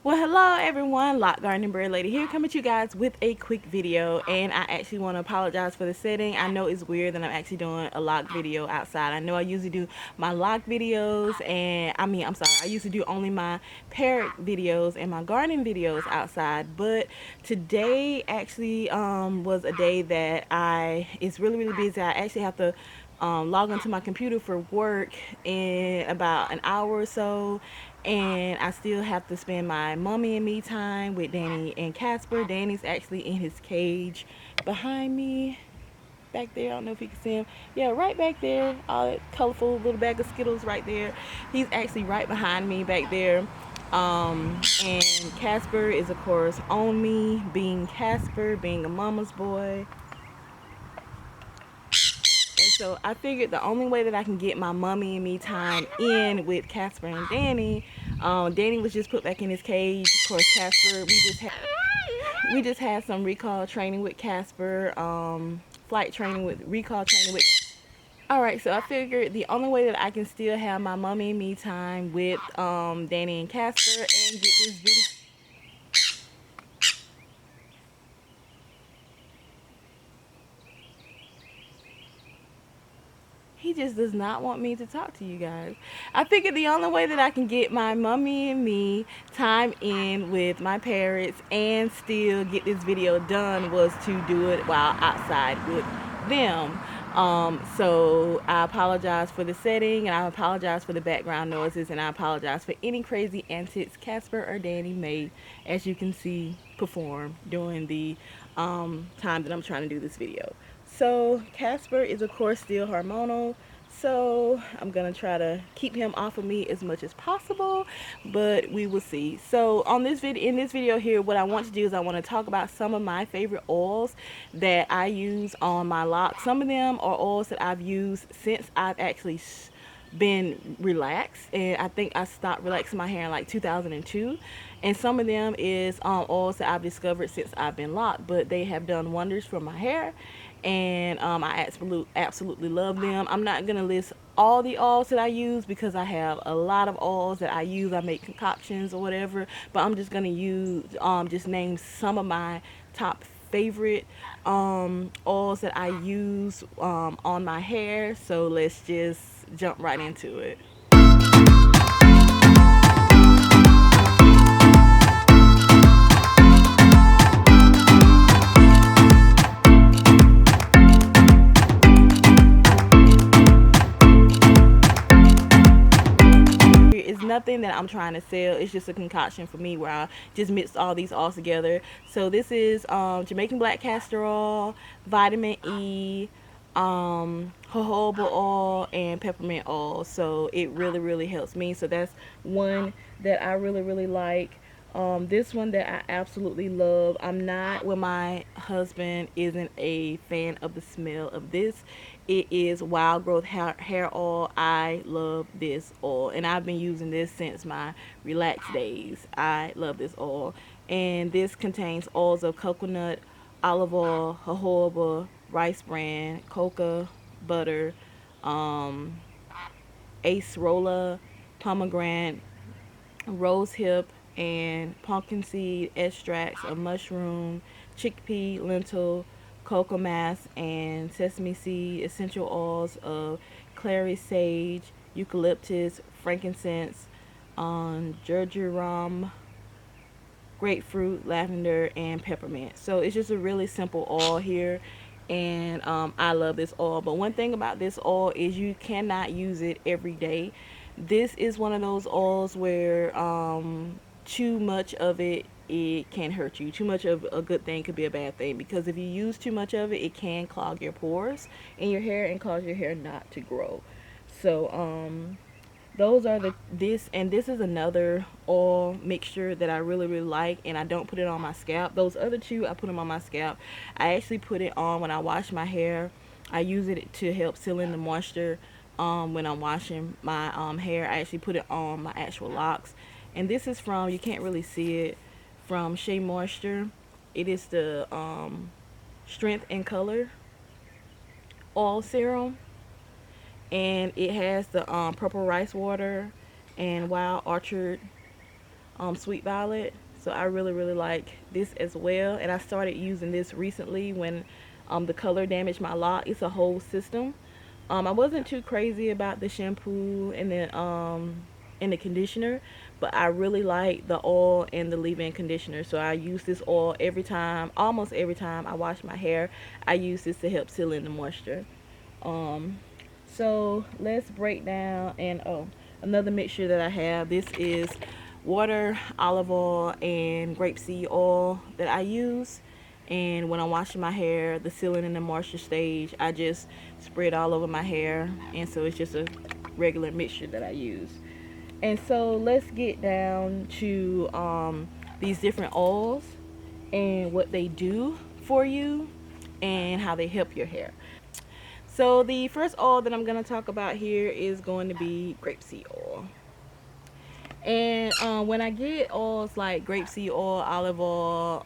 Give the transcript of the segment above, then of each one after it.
Well, hello everyone, Lock Garden Bird Lady here, coming to you guys with a quick video. And I actually want to apologize for the setting. I know it's weird that I'm actually doing a lock video outside. I know I usually do my lock videos, and I'm sorry, I used to do only my parrot videos and my gardening videos outside. But today actually was a day that it's really busy. I actually have to log onto my computer for work in about an hour or so, and I still have to spend my mommy and me time with Danny and Casper. Danny's actually in his cage behind me, back there. I don't know if you can see him. Yeah, right back there. All that colorful little bag of Skittles right there. He's actually right behind me back there. And Casper is, of course, on me, being Casper, being a mama's boy. And so I figured the only way that I can get my mommy and me time in with Casper and Danny, Danny was just put back in his cage. Of course, Casper, we just had some recall training with Casper, flight training with recall training with. All right, so I figured the only way that I can still have my mommy and me time with Danny and Casper and get this video. He just does not want me to talk to you guys. I figured the only way that I can get my mommy and me time in with my parents and still get this video done was to do it while outside with them. So I apologize for the setting, and I apologize for the background noises, and I apologize for any crazy antics Casper or Danny may, as you can see, perform during the time that I'm trying to do this video. So Casper is, of course, still hormonal, so I'm gonna try to keep him off of me as much as possible, but we will see. So on this video, in this video here, what I want to do is I want to talk about some of my favorite oils that I use on my locks. Some of them are oils that I've used since I've actually been relaxed, and I think I stopped relaxing my hair in like 2002. And some of them is oils that I've discovered since I've been locked, but they have done wonders for my hair, and I absolutely love them. I'm not gonna list all the oils that I use because I have a lot of oils that I use. I make concoctions or whatever, but I'm just gonna use just name some of my top favorite oils that I use on my hair. So let's just jump right into it. It's nothing that I'm trying to sell. It's just a concoction for me where I just mix all these oils together. So this is Jamaican black castor oil, vitamin E, jojoba oil, and peppermint oil. So it really helps me. So that's one that I really like. This one that I absolutely love. I'm not, when my husband isn't a fan of the smell of this. It is Wild Growth hair oil. I love this oil, and I've been using this since my relaxed days. I love this oil, and this contains oils of coconut, olive oil, jojoba, rice bran, coca butter, um, acerola, pomegranate, rose hip, and pumpkin seed extracts of mushroom, chickpea, lentil, cocoa mass, and sesame seed, essential oils of clary sage, eucalyptus, frankincense, gergeram, grapefruit, lavender, and peppermint. So it's just a really simple oil here, and I love this oil. But one thing about this oil is you cannot use it every day. This is one of those oils where too much of it can hurt you. Too much of a good thing could be a bad thing, because if you use too much of it, it can clog your pores in your hair and cause your hair not to grow. So those are this is another oil mixture that I really like, and I don't put it on my scalp. Those other two, I put them on my scalp. I actually put it on when I wash my hair. I use it to help seal in the moisture when I'm washing my hair. I actually put it on my actual locks, and this is from, you can't really see it, from Shea Moisture. It is the Strength and Color oil serum, and it has the purple rice water and wild orchard Sweet Violet. So I really like this as well. And I started using this recently when the color damaged my lock. It's a whole system. I wasn't too crazy about the shampoo and the conditioner, but I really like the oil and the leave-in conditioner. So I use this oil every time, almost every time I wash my hair. I use this to help seal in the moisture. Um, so let's break down. And oh, another mixture that I have. This is water, olive oil, and grapeseed oil that I use. And when I'm washing my hair, the sealing and the moisture stage, I just spread all over my hair. And so it's just a regular mixture that I use. And so let's get down to these different oils and what they do for you and how they help your hair. So the first oil that I'm going to talk about here is going to be grapeseed oil. And when I get oils like grapeseed oil, olive oil,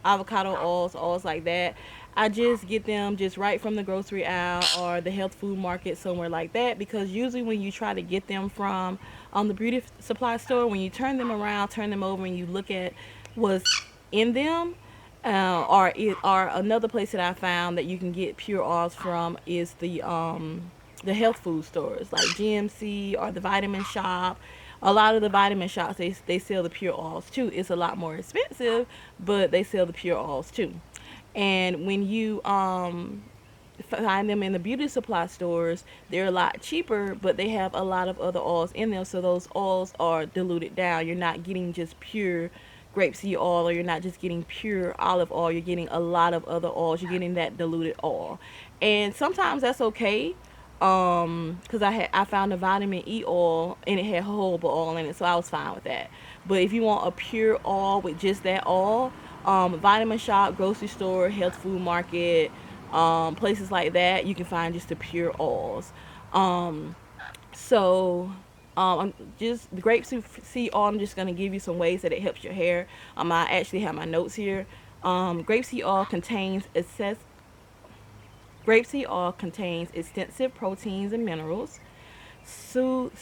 avocado oils like that, I just get them just right from the grocery aisle or the health food market, somewhere like that. Because usually when you try to get them from the beauty supply store, when you turn them around, turn them over, and you look at what's in them, or another place that I found that you can get pure oils from is the health food stores like GMC or the Vitamin Shop. A lot of the vitamin shops, they sell the pure oils too. It's a lot more expensive, but they sell the pure oils too. And when you find them in the beauty supply stores, they're a lot cheaper, but they have a lot of other oils in them. So those oils are diluted down. You're not getting just pure grapeseed oil, or you're not just getting pure olive oil. You're getting a lot of other oils. You're getting that diluted oil, and sometimes that's okay. Because I found a vitamin E oil and it had jojoba oil in it, so I was fine with that. But if you want a pure oil with just that oil, vitamin shop, grocery store, health food market, places like that, you can find just the pure oils. Um, so I'm just the grapeseed oil. I'm just gonna give you some ways that it helps your hair. I actually have my notes here. Grapeseed oil contains excess Grapeseed oil contains extensive proteins and minerals, smooth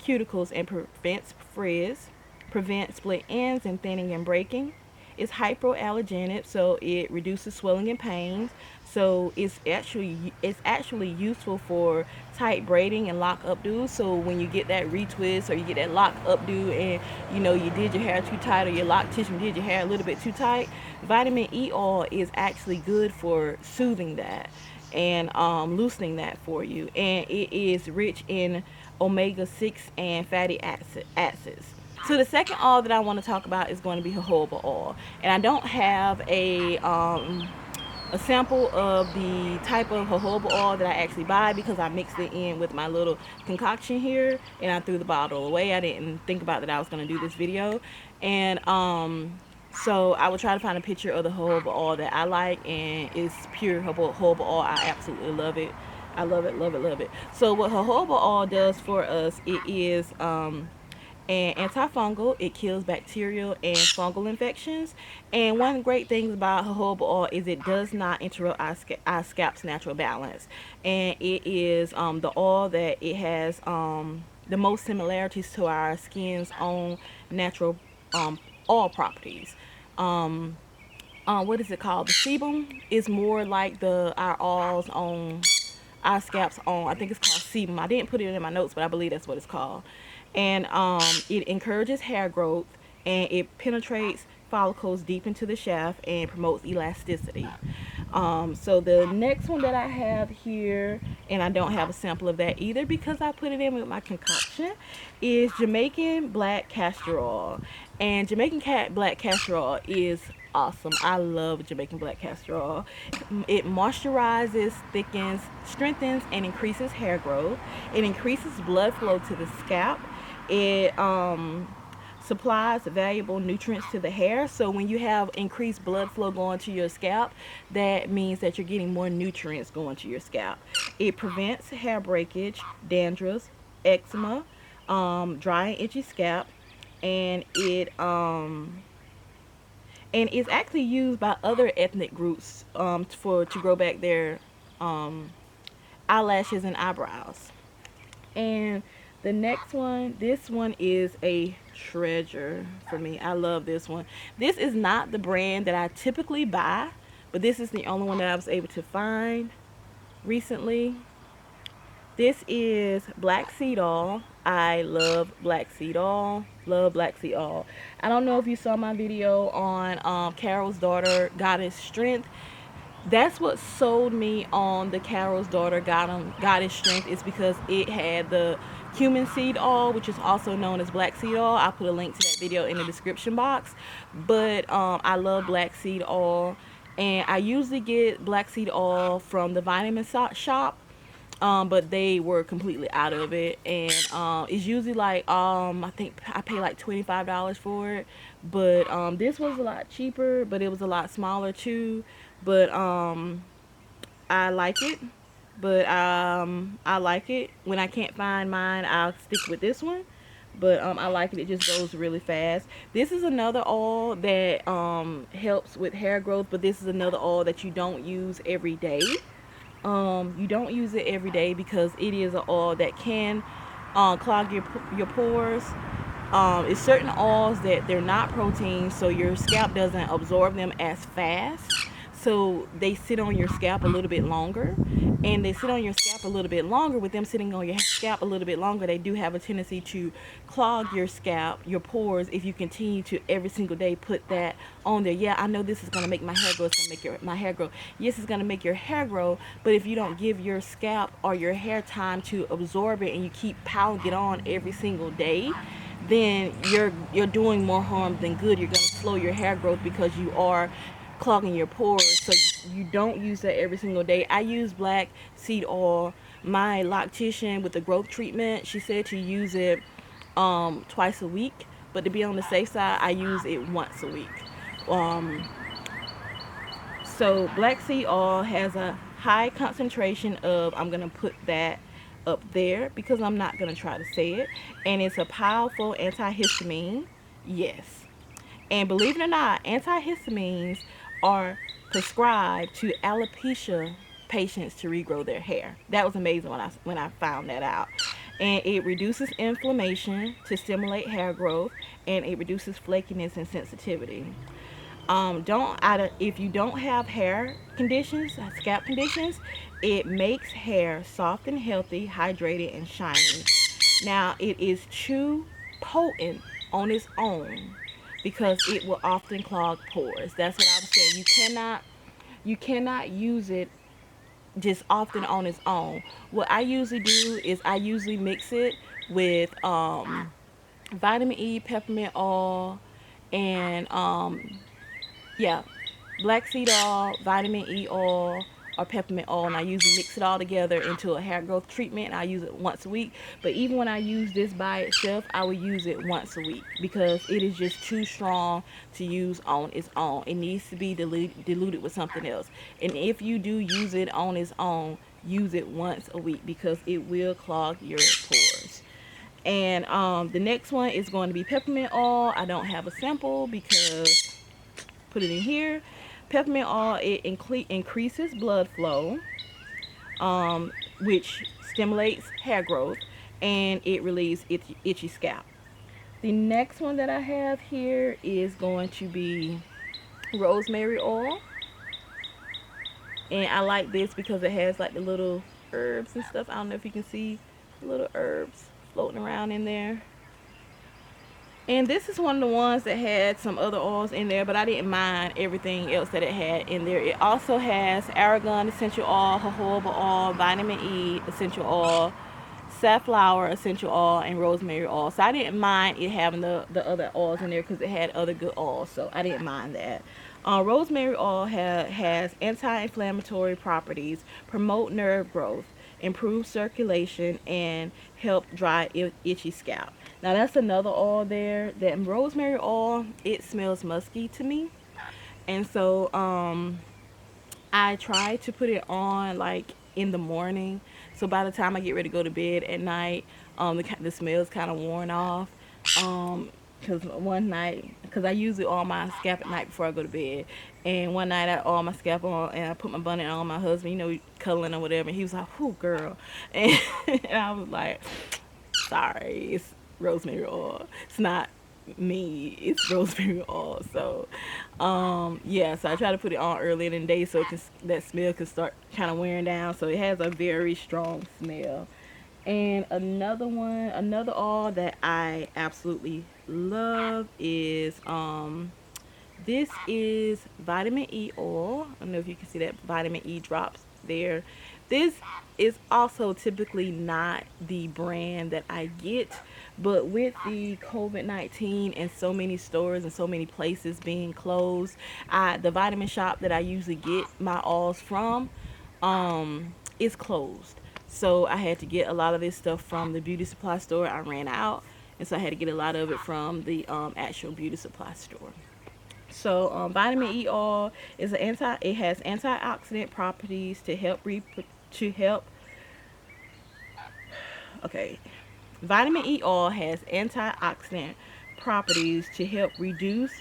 cuticles and prevents frizz, prevents split ends and thinning and breaking. It's hypoallergenic, so it reduces swelling and pains. So it's actually useful for tight braiding and lock updo. So when you get that retwist or you get that lock updo, and you did your hair too tight, or your lock tissue did your hair a little bit too tight, vitamin E oil is actually good for soothing that and loosening that for you. And it is rich in omega-6 and fatty acids. So the second oil that I want to talk about is going to be jojoba oil, and I don't have a sample of the type of jojoba oil that I actually buy, because I mixed it in with my little concoction here and I threw the bottle away. I didn't think about that I was going to do this video, and so I will try to find a picture of the jojoba oil that I like, and it's pure jojoba oil. I absolutely love it. I love it, love it, love it. So what jojoba oil does for us, it is and antifungal. It kills bacterial and fungal infections. And one great thing about jojoba oil is it does not interrupt our scalp's natural balance. And it is the oil that it has the most similarities to our skin's own natural oil properties. Um, what is it called? The sebum is more like our oils on our scalps on. I think it's called sebum. I didn't put it in my notes, but I believe that's what it's called. And it encourages hair growth, and it penetrates follicles deep into the shaft and promotes elasticity. So the next one that I have here, and I don't have a sample of that either because I put it in with my concoction, is Jamaican black castor oil. And black castor oil is awesome. I love Jamaican black castor oil. It moisturizes, thickens, strengthens, and increases hair growth. It increases blood flow to the scalp. It supplies valuable nutrients to the hair. So when you have increased blood flow going to your scalp, that means that you're getting more nutrients going to your scalp. It prevents hair breakage, dandruff, eczema, dry and itchy scalp, and it's actually used by other ethnic groups to grow back their eyelashes and eyebrows. And The next one, this one is a treasure for me. I love this one. This is not the brand that I typically buy, but this is the only one that I was able to find recently. This is Black Seed Oil. I love Black Seed Oil. Love Black Seed Oil. I don't know if you saw my video on Carol's daughter, Goddess Strength. That's what sold me on the Carol's daughter, Goddess Strength, is because it had the cumin seed oil, which is also known as black seed oil. I'll put a link to that video in the description box. But I love black seed oil, and I usually get black seed oil from the vitamin shop, but they were completely out of it, and it's usually like I think I pay like $25 for it, but this was a lot cheaper, but it was a lot smaller too, but I like it, but I like it. When I can't find mine, I'll stick with this one, but I like it. It just goes really fast. This is another oil that helps with hair growth, but this is another oil that you don't use every day. You don't use it every day because it is an oil that can clog your pores. It's certain oils that they're not protein, so your scalp doesn't absorb them as fast. So they sit on your scalp a little bit longer, and they sit on your scalp a little bit longer. With them sitting on your scalp a little bit longer, they do have a tendency to clog your scalp, your pores, if you continue to every single day put that on there. Yeah, I know this is going to make my hair grow. It's going to make my hair grow. Yes, it's going to make your hair grow, but if you don't give your scalp or your hair time to absorb it, and you keep piling it on every single day, then you're doing more harm than good. You're going to slow your hair growth because you are clogging your pores. So you don't use that every single day. I use black seed oil. My loctician with the growth treatment, she said to use it twice a week, but to be on the safe side, I use it once a week. So black seed oil has a high concentration of, I'm gonna put that up there because I'm not gonna try to say it, and it's a powerful antihistamine. Yes, and believe it or not, antihistamines are prescribed to alopecia patients to regrow their hair. That was amazing when I found that out. And it reduces inflammation to stimulate hair growth, and it reduces flakiness and sensitivity. Don't if you don't have hair conditions, scalp conditions, it makes hair soft and healthy, hydrated and shiny. Now it is too potent on its own because it will often clog pores. That's what I was saying. You cannot use it just often on its own. What I usually do is I usually mix it with vitamin E, peppermint oil, and yeah, black seed oil, vitamin E oil, or peppermint oil, and I usually mix it all together into a hair growth treatment. And I use it once a week. But even when I use this by itself, I would use it once a week because it is just too strong to use on its own. It needs to be diluted with something else. And if you do use it on its own, use it once a week because it will clog your pores. And the next one is going to be peppermint oil. I don't have a sample because put it in here. Peppermint oil, it increases blood flow, which stimulates hair growth, and it relieves itchy scalp. The next one that I have here is going to be rosemary oil, and I like this because it has like the little herbs and stuff. I don't know if you can see the little herbs floating around in there. And this is one of the ones that had some other oils in there, but I didn't mind everything else that it had in there. It also has argan essential oil, jojoba oil, vitamin E essential oil, safflower essential oil, and rosemary oil. So I didn't mind it having the other oils in there because it had other good oils, so I didn't mind that. Rosemary oil has anti-inflammatory properties, promote nerve growth, improve circulation, and help dry itchy scalp. Now that's another oil there. That rosemary oil, it smells musky to me, and so I try to put it on like in the morning. So by the time I get ready to go to bed at night, the smell's kind of worn off. Because one night, because I usually oil my scalp at night before I go to bed, and one night I oil my scalp on and I put my bonnet on my husband, cuddling or whatever, and he was like, "Whoo, girl," and I was like, sorry, it's rosemary oil. It's not me, it's rosemary oil. So yeah, so I try to put it on early in the day so it can, that smell can start kind of wearing down. So it has a very strong smell. And another oil that I absolutely love is this is vitamin E oil. I don't know if you can see that vitamin E drops there. This is also typically not the brand that I get, but with the COVID-19 and so many stores and so many places being closed, the vitamin shop that I usually get my oils from is closed. So I had to get a lot of this stuff from the beauty supply store. I ran out, and so I had to get a lot of it from the actual beauty supply store. So vitamin E oil is an anti. It has antioxidant properties to help to help. Okay, vitamin E oil has antioxidant properties to help reduce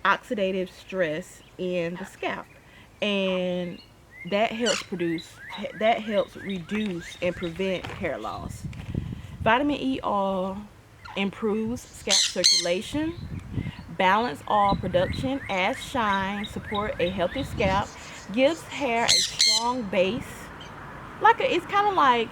oxidative stress in the scalp, and that helps produce that helps reduce and prevent hair loss. Vitamin E oil improves scalp circulation, balance oil production, adds shine, support a healthy scalp, gives hair a strong base. It's kind of like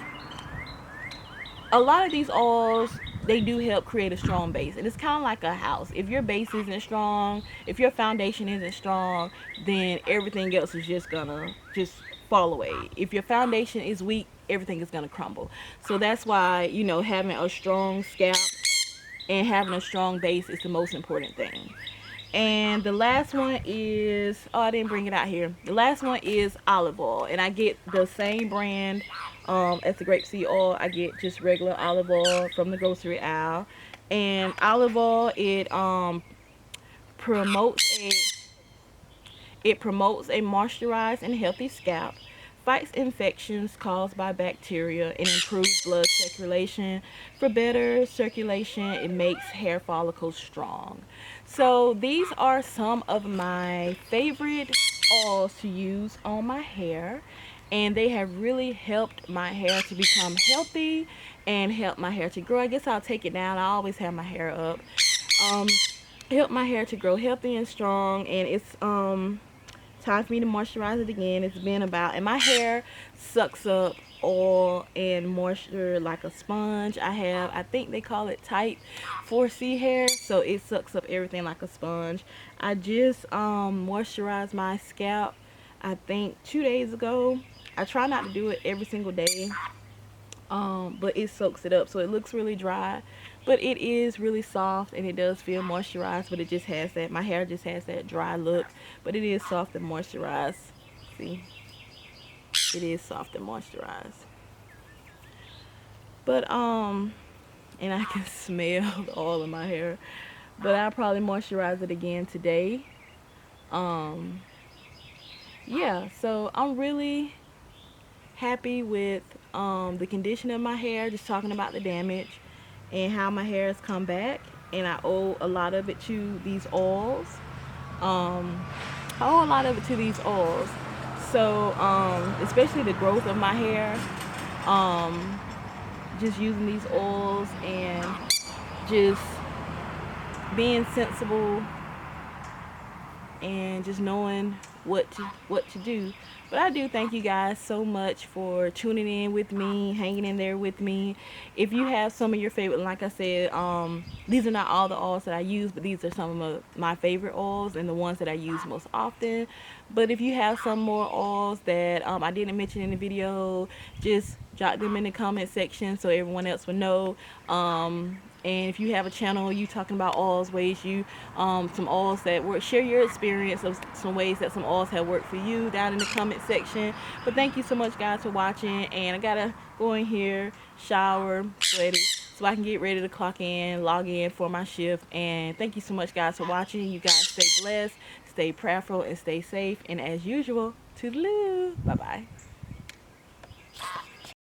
a lot of these oils, they do help create a strong base, and it's kind of like a house. If your base isn't strong, if your foundation isn't strong, then everything else is just gonna just fall away. If your foundation is weak, everything is gonna crumble. So that's why, having a strong scalp and having a strong base is the most important thing. And the last one is, oh, I didn't bring it out here. The last one is olive oil, and I get the same brand as the grapeseed oil. I get just regular olive oil from the grocery aisle. And olive oil, promotes a it promotes a moisturized and healthy scalp, fights infections caused by bacteria, and improves blood circulation. For better circulation, it makes hair follicles strong. So, these are some of my favorite oils to use on my hair, and they have really helped my hair to become healthy and help my hair to grow. I guess I'll take it down. I always have my hair up. Um, Help my hair to grow healthy and strong, and it's time for me to moisturize it again. It's been about, and my hair sucks up oil and moisture like a sponge. I think they call it type 4C hair, so it sucks up everything like a sponge. I just moisturized my scalp, I think 2 days ago. I try not to do it every single day, but it soaks it up, so it looks really dry, but it is really soft and it does feel moisturized. But it just has that, my hair just has that dry look, but it is soft and moisturized. See, it is soft and moisturized. But and I can smell the oil in my hair, but I'll probably moisturize it again today. um yeah, so I'm really happy with the condition of my hair, just talking about the damage and how my hair has come back. And I owe a lot of it to these oils. Um, I owe a lot of it to these oils. So, especially the growth of my hair, um, just using these oils and just being sensible and just knowing what to do. But I do thank you guys so much for tuning in with me, hanging in there with me. If you have some of your favorite, like I said, these are not all the oils that I use, but these are some of my favorite oils and the ones that I use most often. But if you have some more oils that I didn't mention in the video, just drop them in the comment section so everyone else will know. And if you have a channel, you talking about oils, ways you, some oils that work, share your experience of some ways that some oils have worked for you down in the comment section. But thank you so much, guys, for watching. And I gotta go in here, shower, sweaty, so I can get ready to clock in, log in for my shift. And thank you so much, guys, for watching. You guys stay blessed, stay prayerful, and stay safe. And as usual, toodaloo. Bye bye.